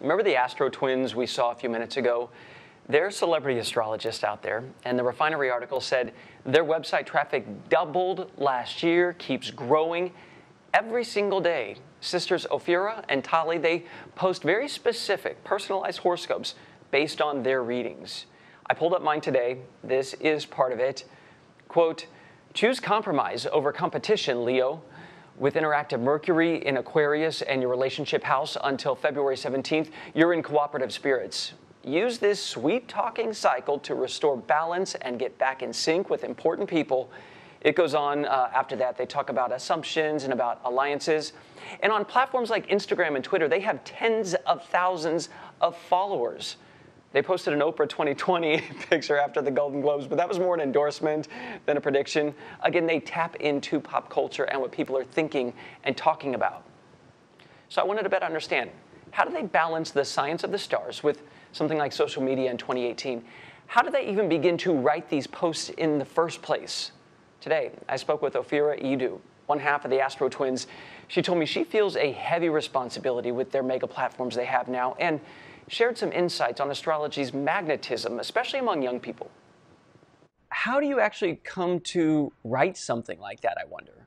Remember the Astro twins we saw a few minutes ago? They're celebrity astrologists out there, and the Refinery article said their website traffic doubled last year, keeps growing every single day. Sisters Ophira and Tali, they post very specific, personalized horoscopes based on their readings. I pulled up mine today. This is part of it. Quote, choose compromise over competition, Leo. With interactive Mercury in Aquarius and your relationship house until February 17th, you're in cooperative spirits. Use this sweet-talking cycle to restore balance and get back in sync with important people. It goes on after that. They talk about assumptions and about alliances. And on platforms like Instagram and Twitter, they have tens of thousands of followers. They posted an Oprah 2020 picture after the Golden Globes, but that was more an endorsement than a prediction. Again, they tap into pop culture and what people are thinking and talking about. So I wanted to better understand, how do they balance the science of the stars with something like social media in 2018? How do they even begin to write these posts in the first place? Today, I spoke with Ophira Edut, one half of the Astro twins. She told me she feels a heavy responsibility with their mega platforms they have now, and shared some insights on astrology's magnetism, especially among young people. How do you actually come to write something like that, I wonder?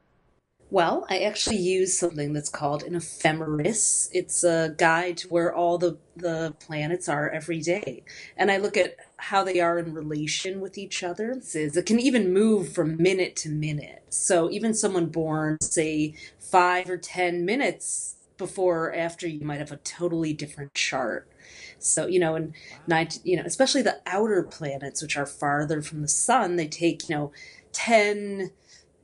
Well, I actually use something that's called an ephemeris. It's a guide to where all the planets are every day. And I look at how they are in relation with each other. It can even move from minute to minute. So even someone born, say, 5 or 10 minutes before or after, you might have a totally different chart. So, especially the outer planets, which are farther from the sun, they take, 10,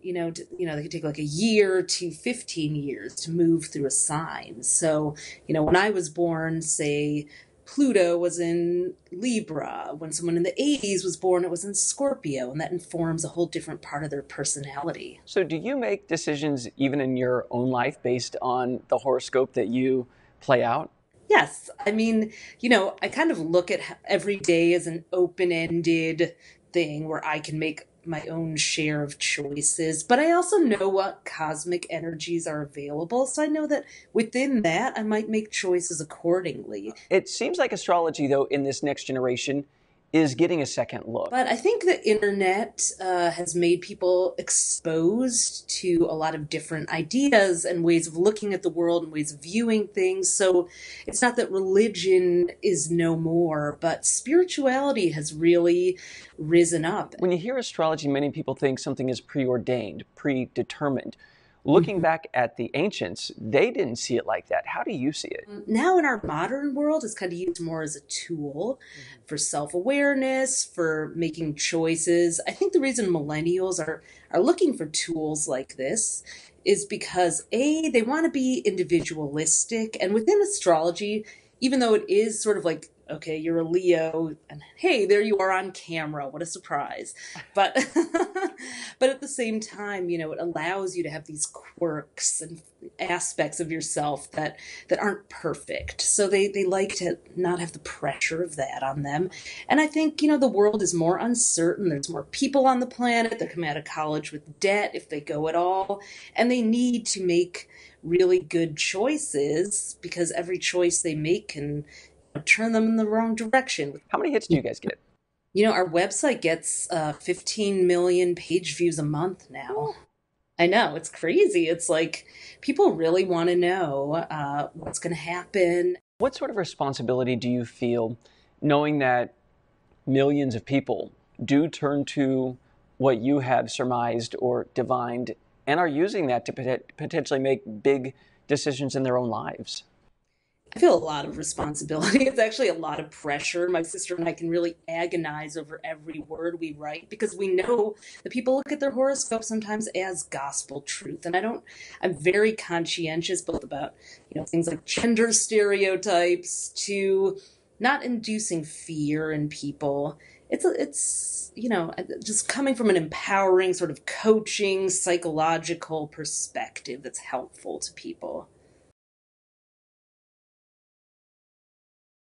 they could take like a year to 15 years to move through a sign. So, when I was born, say, Pluto was in Libra. When someone in the 80s was born, it was in Scorpio, and that informs a whole different part of their personality. So do you make decisions even in your own life based on the horoscope that you play out? Yes. I mean, I kind of look at every day as an open-ended thing where I can make my own share of choices, but I also know what cosmic energies are available. So I know that within that, I might make choices accordingly. It seems like astrology, though, in this next generation is getting a second look. But I think the internet has made people exposed to a lot of different ideas and ways of looking at the world and ways of viewing things. So it's not that religion is no more, but spirituality has really risen up. When you hear astrology, many people think something is preordained, predetermined. Looking back at the ancients, they didn't see it like that. How do you see it? Now in our modern world, it's kind of used more as a tool for self-awareness, for making choices. I think the reason millennials are looking for tools like this is because, A, they want to be individualistic. And within astrology, even though it is sort of like, okay, you're a Leo, and hey, there you are on camera. What a surprise. But but at the same time, it allows you to have these quirks and aspects of yourself that aren't perfect. So they like to not have the pressure of that on them. And I think, the world is more uncertain. There's more people on the planet. They're coming out of college with debt, if they go at all. And they need to make really good choices, because every choice they make can turn them in the wrong direction. How many hits do you guys get? Our website gets 15 million page views a month now. I know, it's crazy. It's like people really want to know what's going to happen. What sort of responsibility do you feel knowing that millions of people do turn to what you have surmised or divined and are using that to potentially make big decisions in their own lives? I feel a lot of responsibility. It's actually a lot of pressure. My sister and I can really agonize over every word we write, because we know that people look at their horoscope sometimes as gospel truth. And I'm very conscientious both about, things like gender stereotypes to not inducing fear in people. It's just coming from an empowering sort of coaching, psychological perspective that's helpful to people.